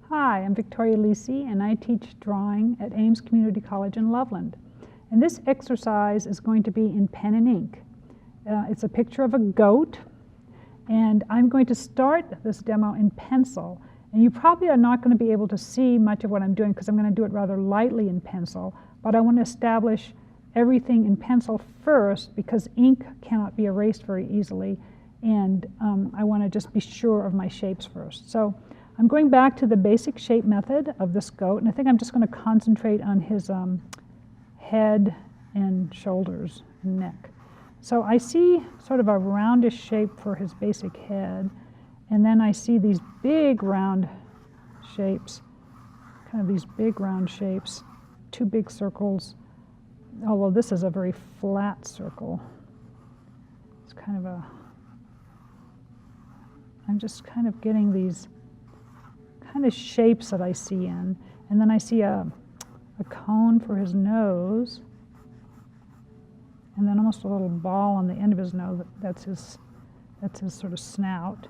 Hi, I'm Victoria Lisi, and I teach drawing at Ames Community College in Loveland. And this exercise is going to be in pen and ink. It's a picture of a goat, and I'm going to start this demo in pencil. And you probably are not going to be able to see much of what I'm doing because I'm going to do it rather lightly in pencil, but I want to establish everything in pencil first because ink cannot be erased very easily, and I want to just be sure of my shapes first. So I'm going back to the basic shape method of this goat, and I think I'm just going to concentrate on his head and shoulders and neck. So I see sort of a roundish shape for his basic head, and then I see these big round shapes, kind of these big round shapes, two big circles, although this is a very flat circle. It's kind of a, I'm just kind of getting these kind of shapes that I see in. And then I see a cone for his nose, and then almost a little ball on the end of his nose. That's his sort of snout.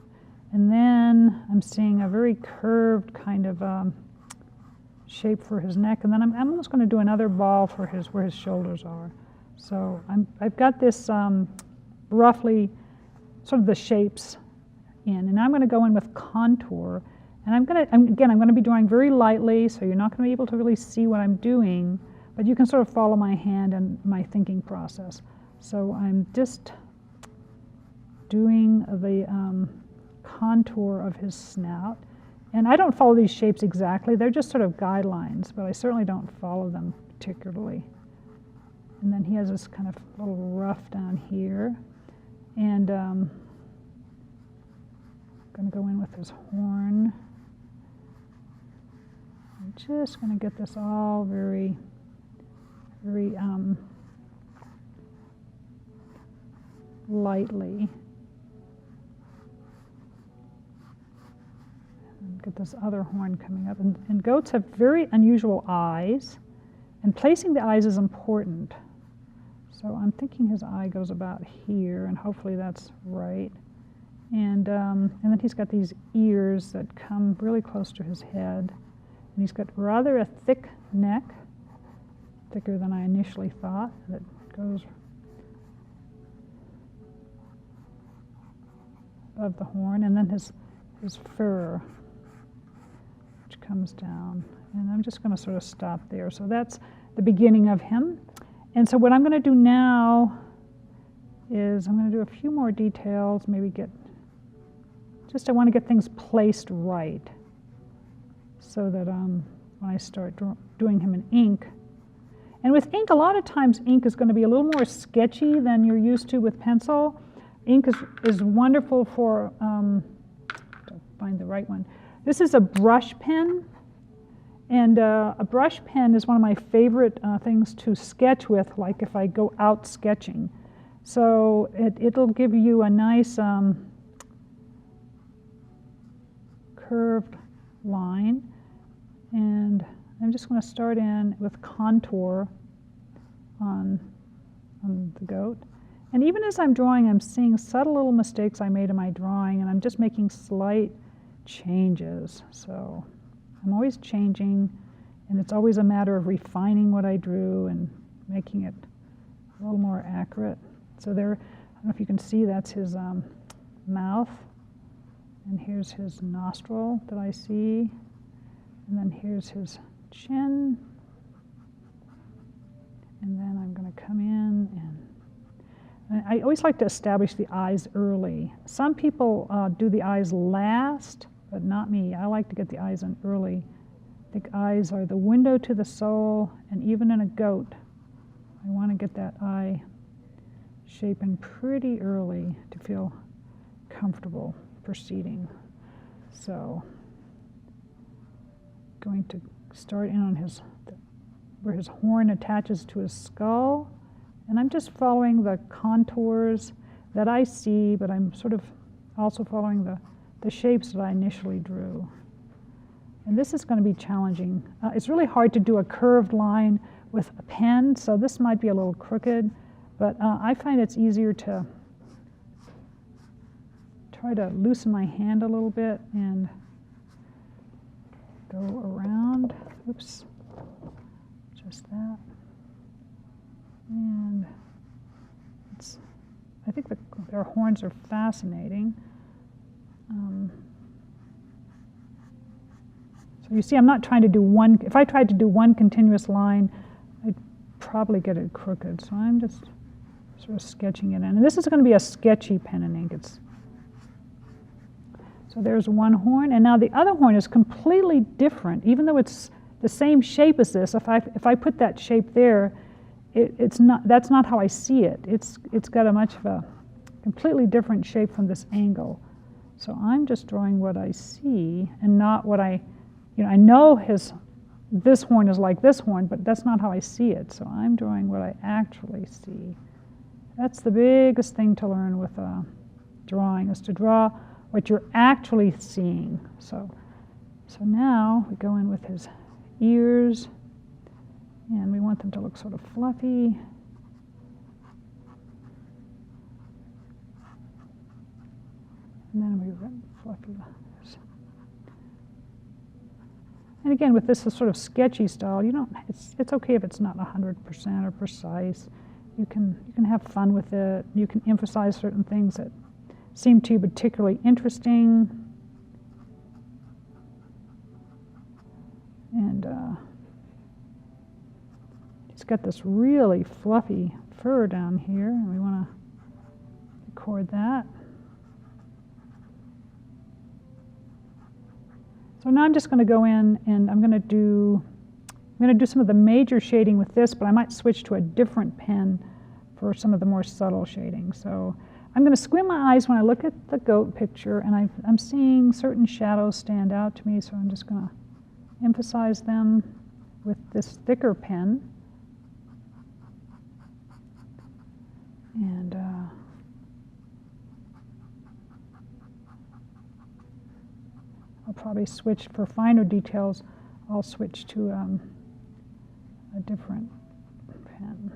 And then I'm seeing a very curved kind of shape for his neck. And then I'm almost going to do another ball for where his shoulders are. So I've got this roughly sort of the shapes in. And I'm going to go in with contour. And I'm going to be drawing very lightly, so you're not going to be able to really see what I'm doing, but you can sort of follow my hand and my thinking process. So I'm just doing the contour of his snout. And I don't follow these shapes exactly. They're just sort of guidelines, but I certainly don't follow them particularly. And then he has this kind of little ruff down here. And I'm going to go in with his horn. I'm just going to get this all very, very lightly. And get this other horn coming up. And goats have very unusual eyes, and placing the eyes is important. So I'm thinking his eye goes about here, and hopefully that's right. And then he's got these ears that come really close to his head. And he's got rather a thick neck, thicker than I initially thought, that goes above the horn. And then his fur, which comes down. And I'm just going to sort of stop there. So that's the beginning of him. And so what I'm going to do now is I'm going to do a few more details, maybe I want to get things placed right so that when I start doing him in ink. And with ink, a lot of times ink is going to be a little more sketchy than you're used to with pencil. Ink is wonderful for, to find the right one. This is a brush pen. And a brush pen is one of my favorite things to sketch with, like if I go out sketching. So it'll give you a nice curved line, and I'm just going to start in with contour on the goat. And even as I'm drawing, I'm seeing subtle little mistakes I made in my drawing, and I'm just making slight changes. So I'm always changing, and it's always a matter of refining what I drew and making it a little more accurate. So there, I don't know if you can see, that's his mouth. And here's his nostril that I see. And then here's his chin. And then I'm going to come in and I always like to establish the eyes early. Some people do the eyes last, but not me. I like to get the eyes in early. I think eyes are the window to the soul, and even in a goat, I want to get that eye shape in pretty early to feel comfortable proceeding. So going to start in on where his horn attaches to his skull, and I'm just following the contours that I see, but I'm sort of also following the shapes that I initially drew. And this is going to be challenging. It's really hard to do a curved line with a pen, so this might be a little crooked, but I find it's easier to try to loosen my hand a little bit and go around. Oops, just that. And I think their horns are fascinating. So you see, I'm not trying to do one. If I tried to do one continuous line, I'd probably get it crooked. So I'm just sort of sketching it in. And this is going to be a sketchy pen and ink. So there's one horn, and now the other horn is completely different. Even though it's the same shape as this, if I put that shape there, it's not. That's not how I see it. It's got a much of a completely different shape from this angle. So I'm just drawing what I see, and not what I know this horn is like this horn, but that's not how I see it. So I'm drawing what I actually see. That's the biggest thing to learn with drawing, is to draw what you're actually seeing. So now we go in with his ears, and we want them to look sort of fluffy. And then we run fluffy. And again, with this sort of sketchy style, it's okay if it's not 100% or precise. You can have fun with it. You can emphasize certain things that seem to you particularly interesting. And he's got this really fluffy fur down here, and we want to record that. So now I'm just going to go in, and I'm going to do some of the major shading with this, but I might switch to a different pen for some of the more subtle shading. So I'm going to squint my eyes when I look at the goat picture, and I'm seeing certain shadows stand out to me, so I'm just going to emphasize them with this thicker pen. And I'll probably switch for finer details. I'll switch to a different pen.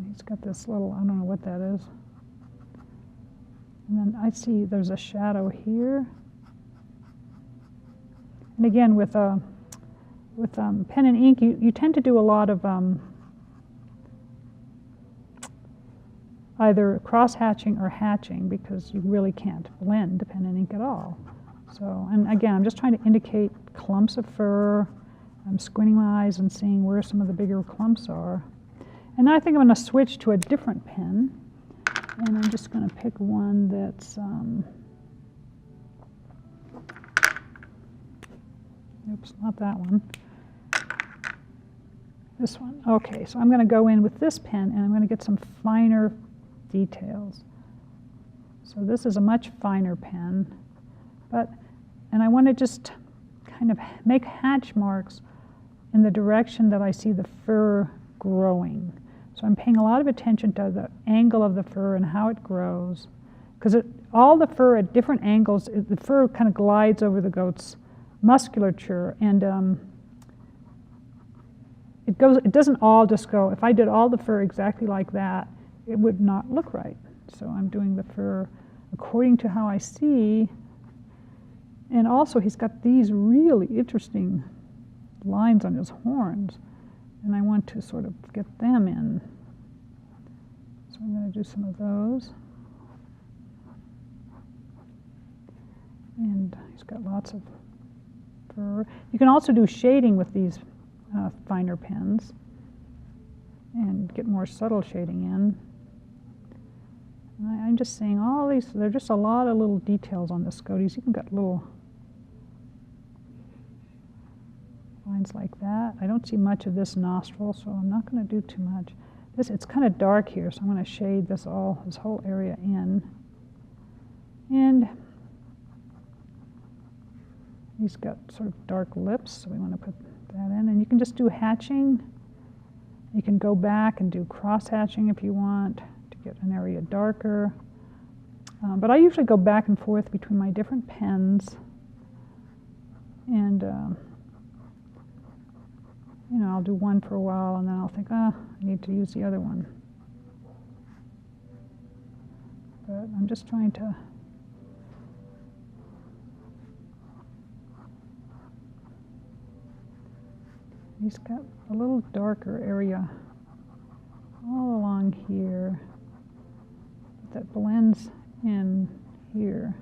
He's got this little, I don't know what that is. And then I see there's a shadow here. And again, with pen and ink, you tend to do a lot of either cross-hatching or hatching, because you really can't blend pen and ink at all. So, and again, I'm just trying to indicate clumps of fur. I'm squinting my eyes and seeing where some of the bigger clumps are. And now I think I'm going to switch to a different pen, and I'm just going to pick one that's, oops, not that one. This one. Okay, so I'm going to go in with this pen, and I'm going to get some finer details. So this is a much finer pen, and I want to just kind of make hatch marks in the direction that I see the fur growing. So I'm paying a lot of attention to the angle of the fur and how it grows, because all the fur at different angles, the fur kind of glides over the goat's musculature, and it doesn't all just go. If I did all the fur exactly like that, it would not look right. So I'm doing the fur according to how I see. And also, he's got these really interesting lines on his horns, and I want to sort of get them in. So I'm going to do some of those. And he's got lots of fur. You can also do shading with these finer pens and get more subtle shading in. I'm just seeing all these, there are just a lot of little details on the goat. He's even got little lines like that. I don't see much of this nostril, so I'm not going to do too much. It's kind of dark here, so I'm going to shade this whole area in. And he's got sort of dark lips, so we want to put that in. And you can just do hatching. You can go back and do cross-hatching if you want to get an area darker. But I usually go back and forth between my different pens. And I'll do one for a while, and then I'll think, I need to use the other one. But I'm just trying to He's got a little darker area all along here that blends in here.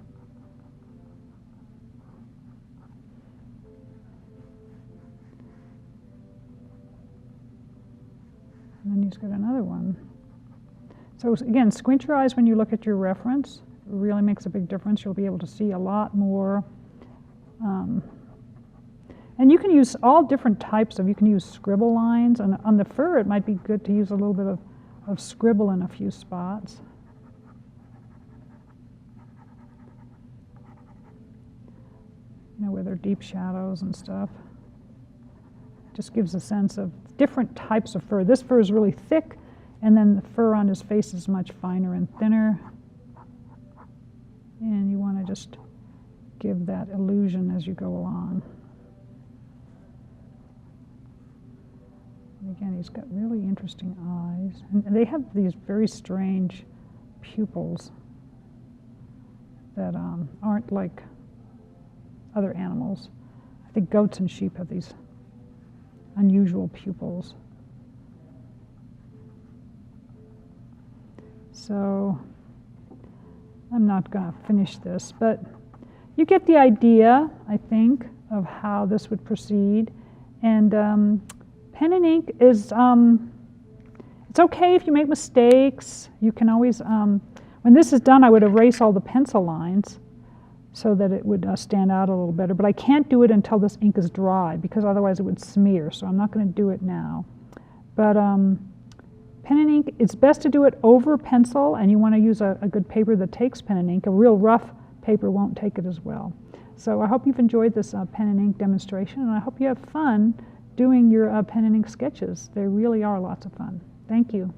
And then he's got another one. So again, squint your eyes when you look at your reference. It really makes a big difference. You'll be able to see a lot more. And you can use all different types of, you can use scribble lines. And on the fur, it might be good to use a little bit of scribble in a few spots. You know, where there are deep shadows and stuff. Just gives a sense of different types of fur. This fur is really thick, and then the fur on his face is much finer and thinner. And you want to just give that illusion as you go along. And again, he's got really interesting eyes. And they have these very strange pupils that aren't like other animals. I think goats and sheep have these unusual pupils. So I'm not going to finish this, but you get the idea, I think, of how this would proceed. And pen and ink is, it's okay if you make mistakes. You can always, when this is done, I would erase all the pencil lines so that it would stand out a little better. But I can't do it until this ink is dry, because otherwise it would smear. So I'm not going to do it now. But pen and ink, it's best to do it over pencil, and you want to use a good paper that takes pen and ink. A real rough paper won't take it as well. So I hope you've enjoyed this pen and ink demonstration, and I hope you have fun doing your pen and ink sketches. They really are lots of fun. Thank you.